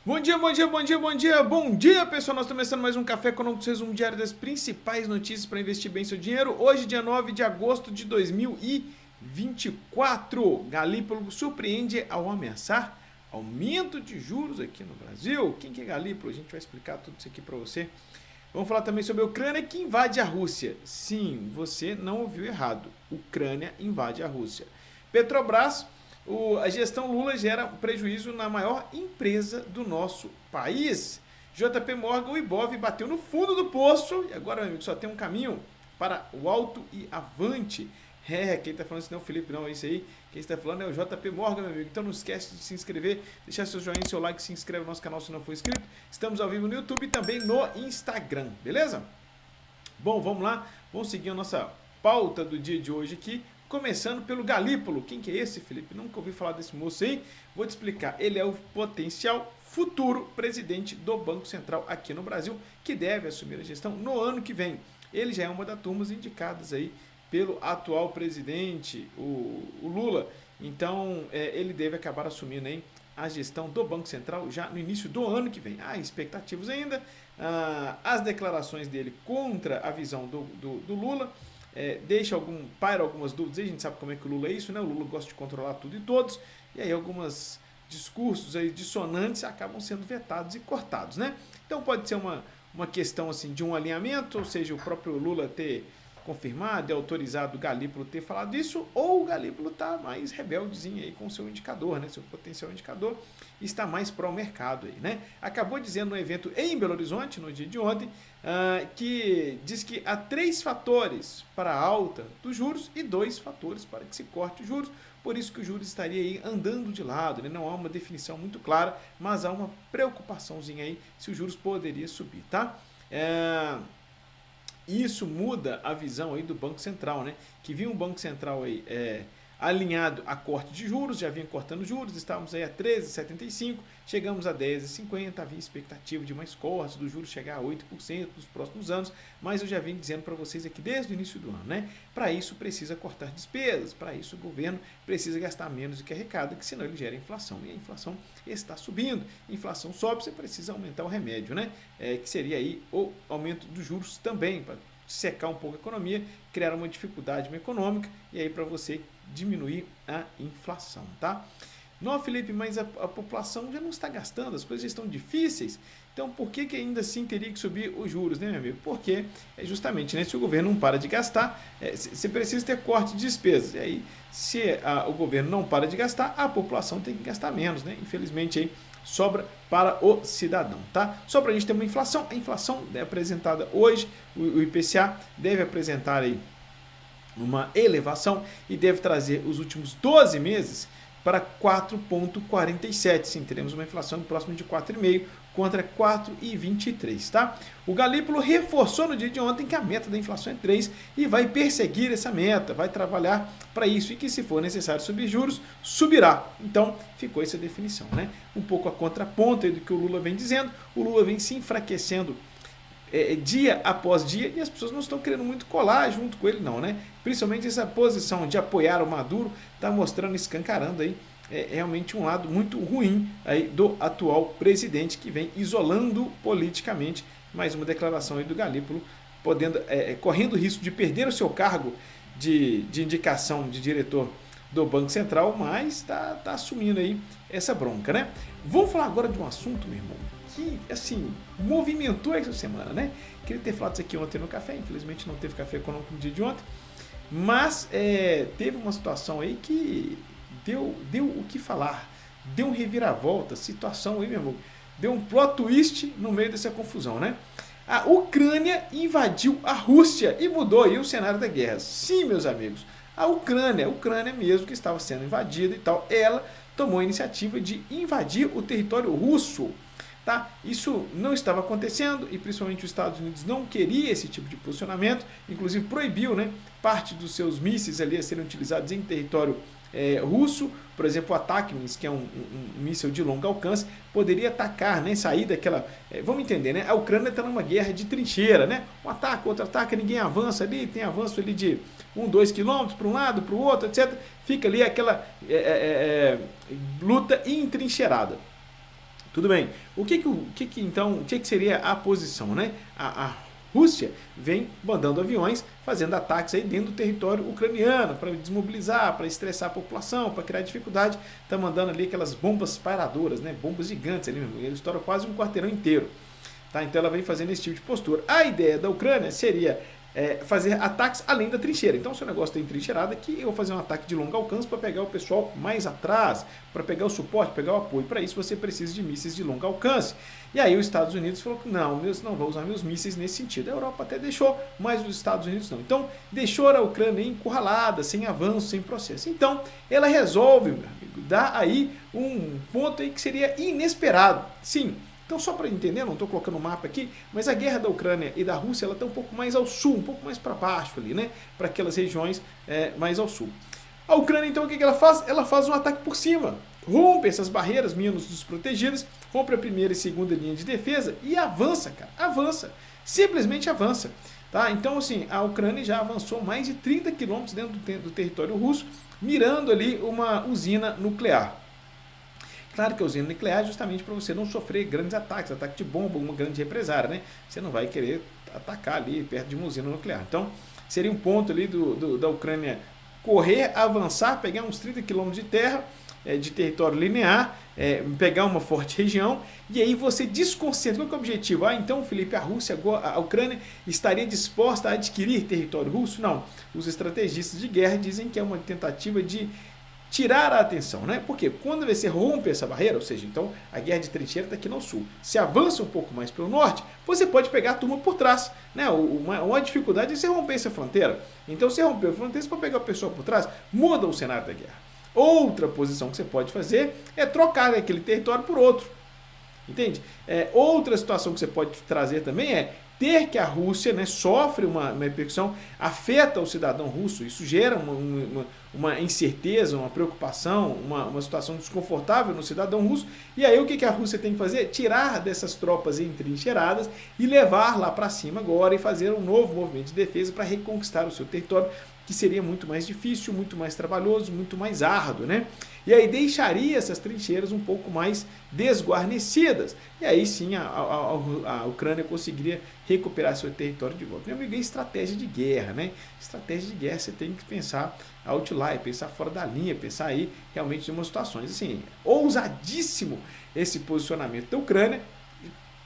Bom dia, bom dia, bom dia, bom dia, bom dia, pessoal. Nós estamos começando mais um Café Econômico, resumo diário das principais notícias para investir bem seu dinheiro. Hoje, dia 9 de agosto de 2024. Galípolo surpreende ao ameaçar aumento de juros aqui no Brasil. Quem que é Galípolo? A gente vai explicar tudo isso aqui para você. Vamos falar também sobre a Ucrânia que invade a Rússia. Sim, você não ouviu errado. Ucrânia invade a Rússia. Petrobras, a gestão Lula gera prejuízo na maior empresa do nosso país. JP Morgan, o Ibov bateu no fundo do poço e agora, meu amigo, só tem um caminho para o alto e avante. Quem está falando isso não é o Felipe, não, é isso aí. Quem está falando é o JP Morgan, meu amigo. Então não esquece de se inscrever, deixar seu joinha, seu like, se inscreve no nosso canal se não for inscrito. Estamos ao vivo no YouTube e também no Instagram, beleza? Bom, vamos lá, vamos seguir a nossa pauta do dia de hoje aqui. Começando pelo Galípolo. Quem que é esse, Felipe? Nunca ouvi falar desse moço aí. Vou te explicar. Ele é o potencial futuro presidente do Banco Central aqui no Brasil, que deve assumir a gestão no ano que vem. Ele já é uma das turmas indicadas aí pelo atual presidente, o Lula. Então, ele deve acabar assumindo aí a gestão do Banco Central já no início do ano que vem. Há expectativas ainda. As declarações dele contra a visão do Lula paira algumas dúvidas. A gente sabe como é que o Lula é isso, né? O Lula gosta de controlar tudo e todos, e aí alguns discursos aí dissonantes acabam sendo vetados e cortados, né? Então pode ser uma questão assim de um alinhamento, ou seja, o próprio Lula ter confirmado e autorizado o Galípolo ter falado isso, ou o Galípolo está mais rebeldezinho aí com o seu indicador, né? Seu potencial indicador está mais para o mercado aí, né? Acabou dizendo no evento em Belo Horizonte, no dia de ontem, que diz que há 3 fatores para a alta dos juros e 2 fatores para que se corte os juros, por isso que o juros estaria aí andando de lado, né? Não há uma definição muito clara, mas há uma preocupaçãozinha aí se os juros poderia subir, tá? Isso muda a visão aí do Banco Central, né? Que vinha um Banco Central aí alinhado a corte de juros, já vinha cortando juros, estávamos aí a 13,75, chegamos a 10,50, havia expectativa de mais cortes, do juros chegar a 8% nos próximos anos, mas eu já vim dizendo para vocês aqui desde o início do ano, né? Para isso precisa cortar despesas, para isso o governo precisa gastar menos do que arrecada, que senão ele gera inflação, e a inflação está subindo. Inflação sobe, você precisa aumentar o remédio, né? Que seria aí o aumento dos juros também, para secar um pouco a economia, criar uma dificuldade econômica e aí para você diminuir a inflação, tá? Não, Felipe, mas a população já não está gastando, as coisas já estão difíceis, então por que ainda assim teria que subir os juros, né, meu amigo? Porque justamente, né, se o governo não para de gastar, você precisa ter corte de despesas, e aí se o governo não para de gastar, a população tem que gastar menos, né? Infelizmente aí sobra para o cidadão, tá? Só para a gente ter uma inflação, a inflação é apresentada hoje, o IPCA deve apresentar aí uma elevação e deve trazer os últimos 12 meses para 4,47. Sim, teremos uma inflação próxima de 4,5 contra 4,23, tá? O Galípolo reforçou no dia de ontem que a meta da inflação é 3 e vai perseguir essa meta, vai trabalhar para isso e que se for necessário subir juros, subirá. Então, ficou essa definição, né? Um pouco a contraponto do que o Lula vem dizendo, o Lula vem se enfraquecendo dia após dia, e as pessoas não estão querendo muito colar junto com ele não, né? Principalmente essa posição de apoiar o Maduro está mostrando, escancarando aí realmente um lado muito ruim aí do atual presidente, que vem isolando politicamente. Mais uma declaração aí do Galípolo, correndo o risco de perder o seu cargo de indicação de diretor do Banco Central, mas está assumindo aí essa bronca, né? Vamos falar agora de um assunto, meu irmão, que, assim, movimentou essa semana, né? Queria ter falado isso aqui ontem no café, infelizmente não teve café econômico no dia de ontem, mas teve uma situação aí que deu o que falar, deu um reviravolta, situação aí, meu irmão, deu um plot twist no meio dessa confusão, né? A Ucrânia invadiu a Rússia e mudou aí o cenário da guerra. Sim, meus amigos, a Ucrânia mesmo que estava sendo invadida e tal, ela tomou a iniciativa de invadir o território russo. Tá? Isso não estava acontecendo e principalmente os Estados Unidos não queria esse tipo de posicionamento, inclusive proibiu, né, parte dos seus mísseis ali a serem utilizados em território russo. Por exemplo, o ATACMS, que é um míssil de longo alcance, poderia atacar, né, sair daquela... vamos entender, né? A Ucrânia está numa guerra de trincheira, né? Um ataca, outro ataca, ninguém avança ali, tem avanço ali de 2 quilômetros para um lado, para o outro, etc. Fica ali aquela luta entrincheirada. Tudo bem. O que seria a posição, né? A Rússia vem mandando aviões, fazendo ataques aí dentro do território ucraniano para desmobilizar, para estressar a população, para criar dificuldade. Está mandando ali aquelas bombas paradoras, né? Bombas gigantes ali, ele estoura quase um quarteirão inteiro. Tá? Então ela vem fazendo esse tipo de postura. A ideia da Ucrânia seria fazer ataques além da trincheira. Então, se o negócio tem trincheirada aqui, eu vou fazer um ataque de longo alcance para pegar o pessoal mais atrás, para pegar o suporte, pegar o apoio. Para isso, você precisa de mísseis de longo alcance. E aí os Estados Unidos falou que não vou usar meus mísseis nesse sentido. A Europa até deixou, mas os Estados Unidos não. Então, deixou a Ucrânia encurralada, sem avanço, sem processo. Então, ela resolve, meu amigo, dar aí um ponto aí que seria inesperado. Sim. Então, só para entender, não estou colocando o mapa aqui, mas a guerra da Ucrânia e da Rússia ela está um pouco mais ao sul, um pouco mais para baixo ali, né? Para aquelas regiões mais ao sul. A Ucrânia, então, o que ela faz? Ela faz um ataque por cima, rompe essas barreiras menos desprotegidas, rompe a primeira e segunda linha de defesa e avança, cara, avança, simplesmente avança. Tá? Então, assim, a Ucrânia já avançou mais de 30 quilômetros dentro do território russo, mirando ali uma usina nuclear. Claro que a usina nuclear é justamente para você não sofrer grandes ataques, ataque de bomba, uma grande represária, né? Você não vai querer atacar ali perto de uma usina nuclear. Então, seria um ponto ali da Ucrânia correr, avançar, pegar uns 30 quilômetros de terra, de território linear, pegar uma forte região, e aí você desconcentra. Qual que é o objetivo? Então, Felipe, a Ucrânia estaria disposta a adquirir território russo? Não. Os estrategistas de guerra dizem que é uma tentativa de tirar a atenção, né? Porque quando você rompe essa barreira, ou seja, então a guerra de trincheira está aqui no sul, se avança um pouco mais pelo norte, você pode pegar a turma por trás, né? Uma dificuldade é você romper essa fronteira. Então, você rompeu a fronteira, você pode pegar o pessoal por trás, muda o cenário da guerra. Outra posição que você pode fazer é trocar aquele território por outro. Entende? Outra situação que você pode trazer também é ter que a Rússia, né, sofre uma repercussão, afeta o cidadão russo, isso gera uma incerteza, uma preocupação, uma situação desconfortável no cidadão russo, e aí o que a Rússia tem que fazer? Tirar dessas tropas entrincheiradas e levar lá para cima agora e fazer um novo movimento de defesa para reconquistar o seu território, que seria muito mais difícil, muito mais trabalhoso, muito mais árduo, né? E aí deixaria essas trincheiras um pouco mais desguarnecidas. E aí sim a Ucrânia conseguiria recuperar seu território de volta. Meu amigo, é estratégia de guerra, né? Estratégia de guerra, você tem que pensar outlier, pensar fora da linha, pensar aí realmente em umas situações. Assim, ousadíssimo esse posicionamento da Ucrânia.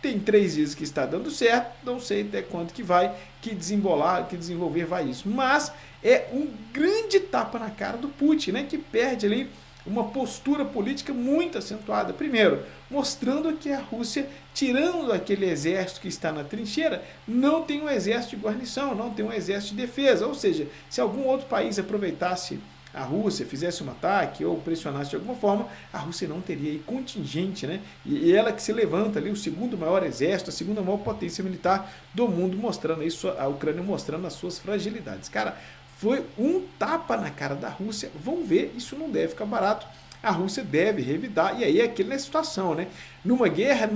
Tem 3 dias que está dando certo, não sei até quanto que desenvolver vai isso. Mas é um grande tapa na cara do Putin, né? Que perde ali uma postura política muito acentuada. Primeiro, mostrando que a Rússia, tirando aquele exército que está na trincheira, não tem um exército de guarnição, não tem um exército de defesa. Ou seja, se algum outro país aproveitasse a Rússia, fizesse um ataque ou pressionasse de alguma forma, a Rússia não teria aí contingente, né? E ela que se levanta ali, o segundo maior exército, a segunda maior potência militar do mundo, mostrando isso, a Ucrânia mostrando as suas fragilidades. Cara, foi um tapa na cara da Rússia. Vamos ver, isso não deve ficar barato. A Rússia deve revidar, e aí é aquela situação, né? Numa guerra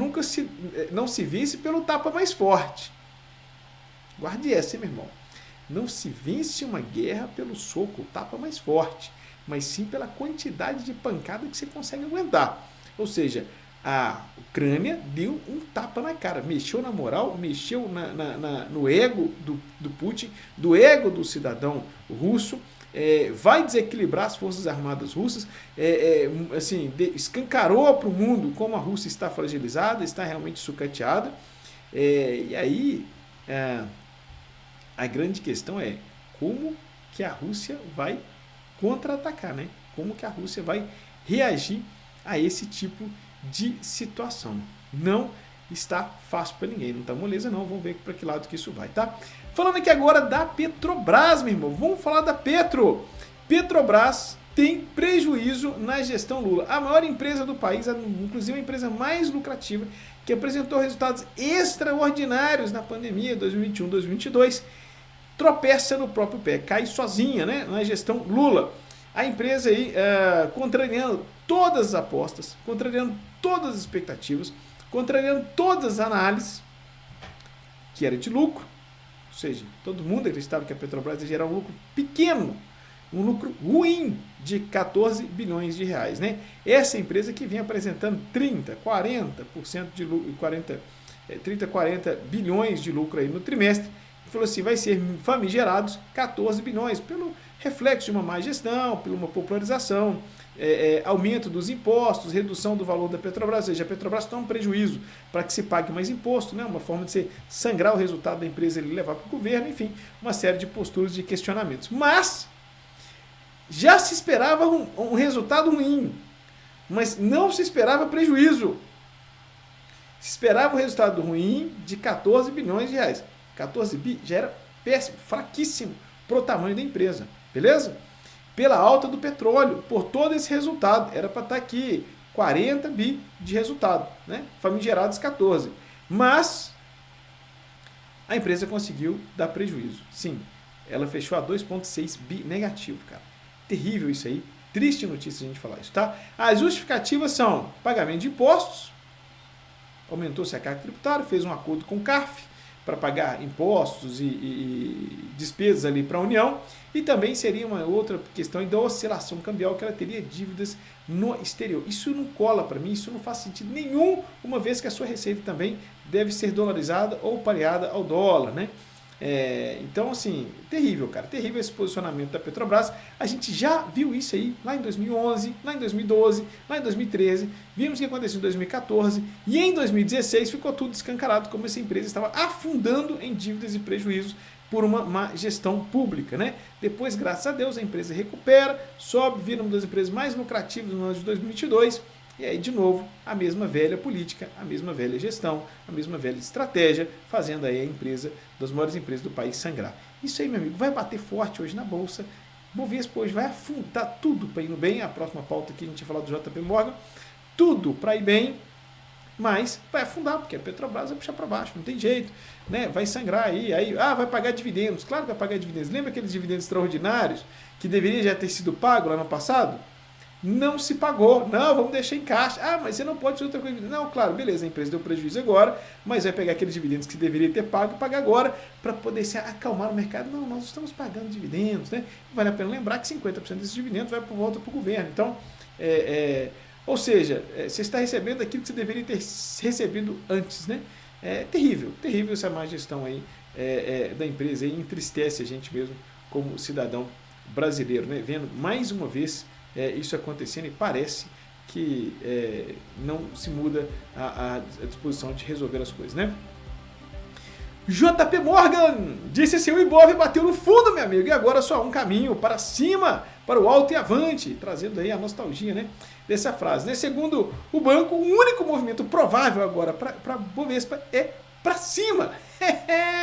não se vence pelo tapa mais forte. Guarde essa, hein, meu irmão. Não se vence uma guerra pelo soco, o tapa mais forte, mas sim pela quantidade de pancada que você consegue aguentar. Ou seja, a Ucrânia deu um tapa na cara, mexeu na moral, mexeu no ego do Putin, do ego do cidadão russo, vai desequilibrar as forças armadas russas, assim, escancarou para o mundo como a Rússia está fragilizada, está realmente sucateada, e aí a grande questão é como que a Rússia vai contra-atacar, né? Como que a Rússia vai reagir a esse tipo de situação. Não está fácil para ninguém, não está moleza não, vamos ver para que lado que isso vai, tá? Falando aqui agora da Petrobras, meu irmão, vamos falar da Petrobras tem prejuízo na gestão Lula, a maior empresa do país, inclusive a empresa mais lucrativa, que apresentou resultados extraordinários na pandemia 2021-2022, tropeça no próprio pé, cai sozinha, né, na gestão Lula. A empresa aí contrariando todas as apostas, contrariando todas as expectativas, contrariando todas as análises, que era de lucro, ou seja, todo mundo acreditava que a Petrobras ia gerar um lucro pequeno um lucro ruim de 14 bilhões de reais, né? Essa empresa que vinha apresentando 40% de lucro, 40 bilhões de lucro aí no trimestre, falou assim, vai ser famigerados 14 bilhões, pelo reflexo de uma má gestão, por uma popularização, aumento dos impostos, redução do valor da Petrobras, ou seja, a Petrobras toma um prejuízo para que se pague mais imposto, né? Uma forma de você sangrar o resultado da empresa e levar para o governo, enfim, uma série de posturas de questionamentos. Mas já se esperava um resultado ruim, mas não se esperava prejuízo. Se esperava o resultado ruim de 14 bilhões de reais. 14 bi já era péssimo, fraquíssimo para o tamanho da empresa, beleza? Pela alta do petróleo, por todo esse resultado, era para estar aqui 40 bi de resultado, né? Famigerados 14. Mas a empresa conseguiu dar prejuízo. Sim, ela fechou a 2,6 bi negativo, cara. Terrível isso aí, triste notícia a gente falar isso, tá? As justificativas são pagamento de impostos, aumentou-se a carga tributária, fez um acordo com o CARF para pagar impostos e despesas ali para a União, e também seria uma outra questão da oscilação cambial, que ela teria dívidas no exterior. Isso não cola para mim, isso não faz sentido nenhum, uma vez que a sua receita também deve ser dolarizada ou pareada ao dólar, né? Então, assim, terrível, cara, terrível esse posicionamento da Petrobras. A gente já viu isso aí lá em 2011, lá em 2012, lá em 2013, vimos o que aconteceu em 2014 e em 2016 ficou tudo escancarado como essa empresa estava afundando em dívidas e prejuízos por uma má gestão pública, né? Depois, graças a Deus, a empresa recupera, sobe, vira uma das empresas mais lucrativas no ano de 2022. E aí, de novo, a mesma velha política, a mesma velha gestão, a mesma velha estratégia, fazendo aí a empresa, das maiores empresas do país, sangrar. Isso aí, meu amigo, vai bater forte hoje na Bolsa. Bovespa hoje vai afundar tudo para ir no bem. A próxima pauta aqui a gente vai falar do JP Morgan. Tudo para ir bem, mas vai afundar, porque a Petrobras vai puxar para baixo, não tem jeito, né? Vai sangrar aí, vai pagar dividendos. Claro que vai pagar dividendos. Lembra aqueles dividendos extraordinários que deveria já ter sido pago lá no passado? Não se pagou, não, vamos deixar em caixa. Mas você não pode fazer outra coisa. Não, claro, beleza, a empresa deu prejuízo agora, mas vai pegar aqueles dividendos que deveria ter pago e pagar agora para poder se acalmar o mercado. Não, nós estamos pagando dividendos, né? Vale a pena lembrar que 50% desses dividendos vai por volta para o governo. Então, ou seja, você está recebendo aquilo que você deveria ter recebido antes, né? É terrível, terrível essa má gestão aí da empresa, aí entristece a gente mesmo como cidadão brasileiro, né? Vendo mais uma vez isso acontecendo e parece que não se muda a disposição de resolver as coisas, né? JP Morgan disse assim, o Ibov bateu no fundo, meu amigo, e agora só há um caminho para cima, para o alto e avante, trazendo aí a nostalgia, né, dessa frase, né? Segundo o banco, o único movimento provável agora para Bovespa é para cima.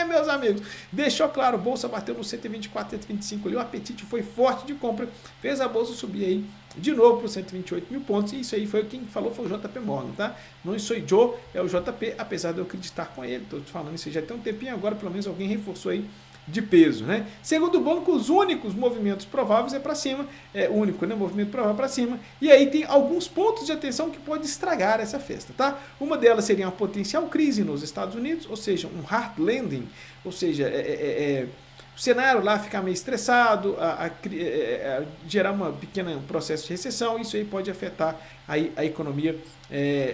Meus amigos, deixou claro, a bolsa bateu no 124, 125 ali, o apetite foi forte de compra, fez a bolsa subir aí de novo para os 128 mil pontos, e isso aí foi quem falou, foi o JP Morgan, tá? Não sou Joe, é o JP, apesar de eu acreditar com ele, estou te falando isso já tem um tempinho, agora pelo menos alguém reforçou aí de peso, né? Segundo o banco, os únicos movimentos prováveis é para cima, único, né? Movimento provável para cima, e aí tem alguns pontos de atenção que pode estragar essa festa, tá? Uma delas seria uma potencial crise nos Estados Unidos, ou seja, um hard landing, ou seja, o cenário lá ficar meio estressado, gerar um pequeno processo de recessão, isso aí pode afetar aí a economia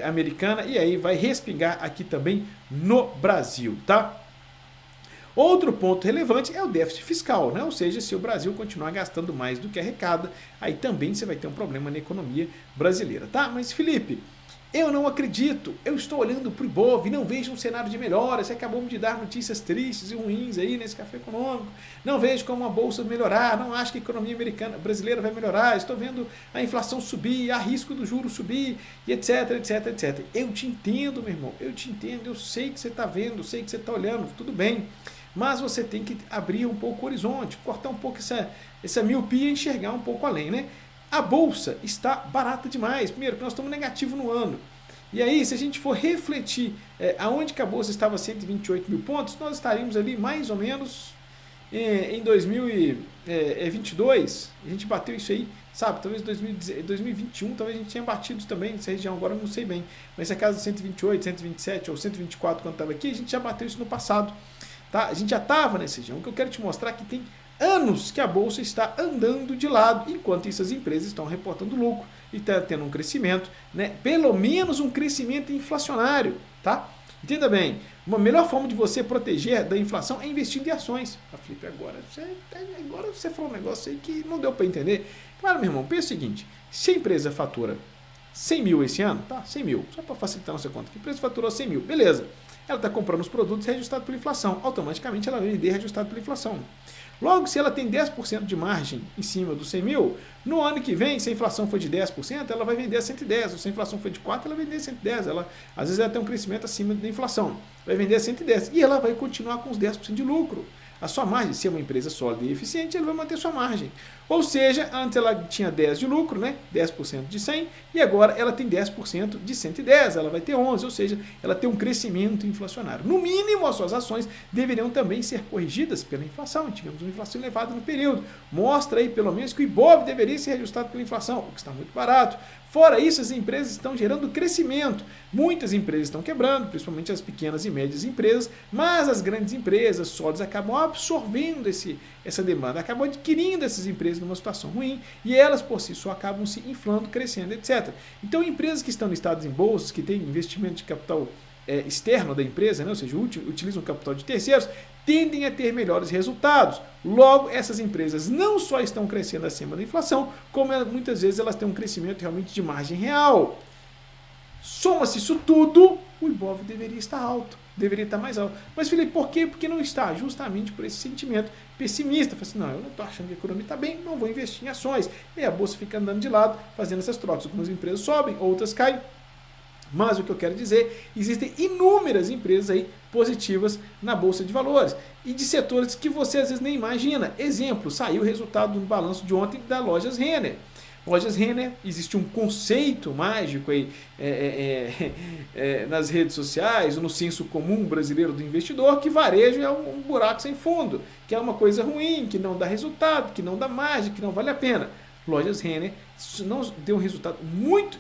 americana, e aí vai respingar aqui também no Brasil, tá? Outro ponto relevante é o déficit fiscal, né? Ou seja, se o Brasil continuar gastando mais do que arrecada, aí também você vai ter um problema na economia brasileira, tá? Mas, Felipe, eu não acredito, eu estou olhando para o Ibov, não vejo um cenário de melhora, você acabou de dar notícias tristes e ruins aí nesse café econômico, não vejo como a bolsa melhorar, não acho que a economia brasileira vai melhorar, estou vendo a inflação subir, há risco do juro subir, e etc, etc, etc. Eu te entendo, meu irmão, eu te entendo, eu sei que você está vendo, sei que você está olhando, tudo bem. Mas você tem que abrir um pouco o horizonte, cortar um pouco essa miopia e enxergar um pouco além, né? A bolsa está barata demais. Primeiro, porque nós estamos negativo no ano. E aí, se a gente for refletir aonde que a bolsa estava 128 mil pontos, nós estaríamos ali mais ou menos em 2022. A gente bateu isso aí, sabe? Talvez 2021, talvez a gente tenha batido também nessa região, agora eu não sei bem. Mas se a casa de 128, 127 ou 124 quando estava aqui, a gente já bateu isso no passado. Tá? A gente já estava nessa região. O que eu quero te mostrar é que tem anos que a Bolsa está andando de lado, enquanto isso as empresas estão reportando lucro e está tendo um crescimento, né? Pelo menos um crescimento inflacionário, tá? Entenda bem, uma melhor forma de você proteger da inflação é investindo em ações. Ah, Felipe, agora você falou um negócio aí que não deu para entender. Claro, meu irmão, pensa o seguinte, se a empresa fatura 100 mil esse ano, tá? 100 mil, só para facilitar a nossa conta, a empresa faturou 100 mil, beleza. Ela está comprando os produtos reajustados pela inflação, automaticamente ela vai vender reajustado pela inflação. Logo, se ela tem 10% de margem em cima dos 100 mil, no ano que vem, se a inflação for de 10%, ela vai vender a 110. Se a inflação for de 4%, ela vai vender a 110. Às vezes ela tem um crescimento acima da inflação. Vai vender a 110. E ela vai continuar com os 10% de lucro. A sua margem, se é uma empresa sólida e eficiente, ela vai manter sua margem. Ou seja, antes ela tinha 10 de lucro, né? 10% de 100, e agora ela tem 10% de 110, ela vai ter 11, ou seja, ela tem um crescimento inflacionário. No mínimo, as suas ações deveriam também ser corrigidas pela inflação. Tivemos uma inflação elevada no período. Mostra aí, pelo menos, que o IBOV deveria ser reajustado pela inflação, o que está muito barato. Fora isso, as empresas estão gerando crescimento. Muitas empresas estão quebrando, principalmente as pequenas e médias empresas, mas as grandes empresas sólidas acabam absorvendo essa demanda, acabam adquirindo essas empresas numa situação ruim e elas por si só acabam se inflando, crescendo, etc. Então, empresas que estão listadas em bolsas, que têm investimento de capital externo da empresa, né, ou seja, utilizam capital de terceiros, tendem a ter melhores resultados. Logo, essas empresas não só estão crescendo acima da inflação, como muitas vezes elas têm um crescimento realmente de margem real. Soma-se isso tudo, o IBOV deveria estar alto, deveria estar mais alto. Mas, Felipe, por quê? Porque não está? Justamente por esse sentimento pessimista. Fala assim, não, eu não estou achando que a economia está bem, não vou investir em ações. E a bolsa fica andando de lado, fazendo essas trocas. Algumas empresas sobem, outras caem. Mas o que eu quero dizer, existem inúmeras empresas aí positivas na Bolsa de Valores e de setores que você às vezes nem imagina. Exemplo, saiu o resultado no balanço de ontem da Lojas Renner. Lojas Renner, existe um conceito mágico aí nas redes sociais, no senso comum brasileiro do investidor, que varejo é um buraco sem fundo, que é uma coisa ruim, que não dá resultado, que não dá margem, que não vale a pena. Lojas Renner não deu um resultado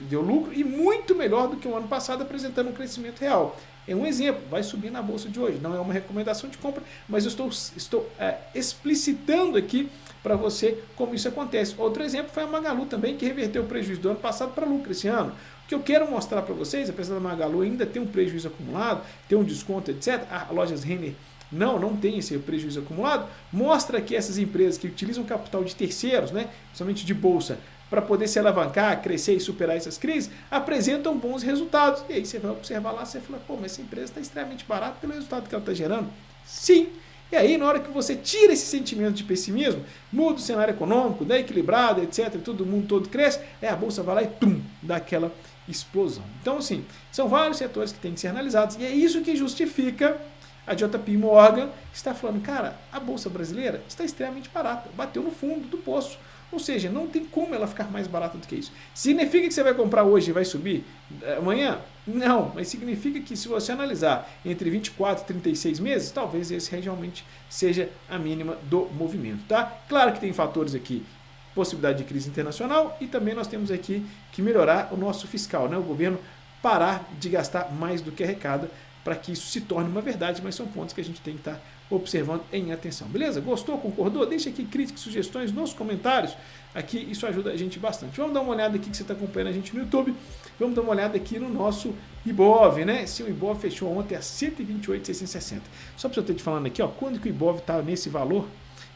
deu lucro e muito melhor do que o ano passado, apresentando um crescimento real. É um exemplo, vai subir na bolsa de hoje. Não é uma recomendação de compra, mas eu estou explicitando aqui para você como isso acontece. Outro exemplo foi a Magalu também, que reverteu o prejuízo do ano passado para lucro esse ano. O que eu quero mostrar para vocês, apesar da Magalu ainda ter um prejuízo acumulado, ter um desconto, etc., a Lojas Renner não tem esse prejuízo acumulado, mostra que essas empresas que utilizam capital de terceiros, né, principalmente de bolsa, para poder se alavancar, crescer e superar essas crises, apresentam bons resultados. E aí você vai observar lá, você fala, pô, mas essa empresa está extremamente barata pelo resultado que ela está gerando. Sim. E aí, na hora que você tira esse sentimento de pessimismo, muda o cenário econômico, dá equilibrado, etc., todo mundo todo cresce, aí a bolsa vai lá e dá aquela explosão. Então, assim, são vários setores que têm que ser analisados, e é isso que justifica a JP Morgan está falando, cara, a Bolsa Brasileira está extremamente barata, bateu no fundo do poço. Ou seja, não tem como ela ficar mais barata do que isso. Significa que você vai comprar hoje e vai subir amanhã? Não, mas significa que se você analisar entre 24 e 36 meses, talvez esse realmente seja a mínima do movimento, tá? Claro que tem fatores aqui, possibilidade de crise internacional e também nós temos aqui que melhorar o nosso fiscal, né? O governo parar de gastar mais do que arrecada, para que isso se torne uma verdade, mas são pontos que a gente tem que estar observando em atenção. Beleza? Gostou? Concordou? Deixa aqui críticas, sugestões nos comentários. Aqui isso ajuda a gente bastante. Vamos dar uma olhada aqui que você está acompanhando a gente no YouTube. Vamos dar uma olhada aqui no nosso IBOV, né? Se o IBOV fechou ontem a 128.660. Só para eu ter te falando aqui, ó, quando que o IBOV estava nesse valor,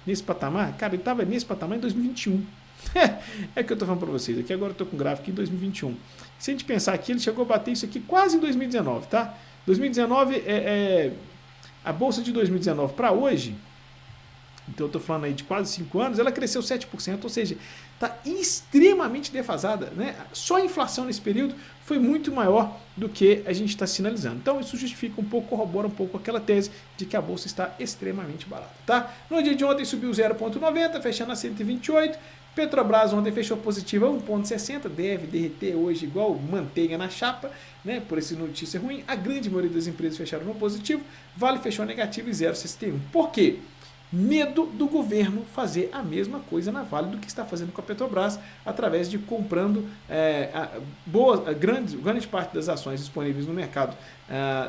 nesse patamar? Cara, ele estava nesse patamar em 2021. É que eu estou falando para vocês aqui. Agora eu estou com o gráfico em 2021. Se a gente pensar aqui, ele chegou a bater isso aqui quase em 2019, tá? 2019 a bolsa de 2019 para hoje, então eu estou falando aí de quase 5 anos, ela cresceu 7%, ou seja, está extremamente defasada, né? Só a inflação nesse período foi muito maior do que a gente está sinalizando. Então isso justifica um pouco, corrobora um pouco aquela tese de que a bolsa está extremamente barata, tá? No dia de ontem subiu 0,90, fechando a 128. Petrobras ontem fechou positiva 1,60, deve derreter hoje igual manteiga na chapa, né, por essa notícia ruim. A grande maioria das empresas fecharam no positivo, Vale fechou negativo e 0,61. Por quê? Medo do governo fazer a mesma coisa na Vale do que está fazendo com a Petrobras, através de comprando grande parte das ações disponíveis no mercado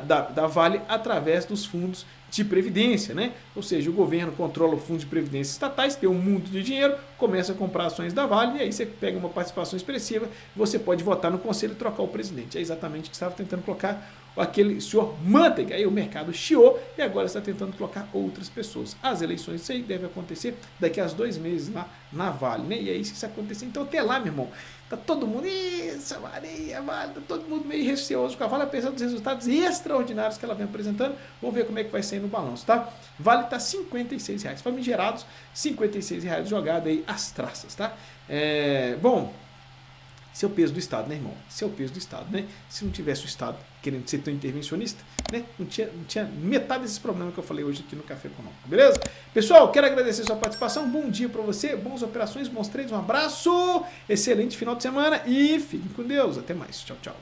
da Vale através dos fundos de previdência, né? Ou seja, o governo controla o fundo de previdência estatais, tem um mundo de dinheiro, começa a comprar ações da Vale e aí você pega uma participação expressiva, você pode votar no conselho e trocar o presidente. É exatamente o que estava tentando colocar aquele senhor Manteiga. Aí o mercado chiou e agora está tentando colocar outras pessoas. As eleições, isso aí deve acontecer daqui a 2 meses lá na Vale, né? E aí se isso acontecer, então até lá, meu irmão, tá todo mundo, isso, Maria, Vale, tá todo mundo meio receoso com a Vale, apesar dos resultados extraordinários que ela vem apresentando. Vamos ver como é que vai sair no balanço, tá? Vale tá R$56. Famigerados, R$56 jogado aí as traças, tá? Bom, esse é o peso do Estado, né, irmão? Esse é o peso do Estado, né? Se não tivesse o Estado querendo ser tão intervencionista, né? Não tinha metade desses problemas que eu falei hoje aqui no Café Econômico, beleza? Pessoal, quero agradecer a sua participação, bom dia pra você, boas operações, bons trades, um abraço, excelente final de semana e fiquem com Deus, até mais, tchau, tchau.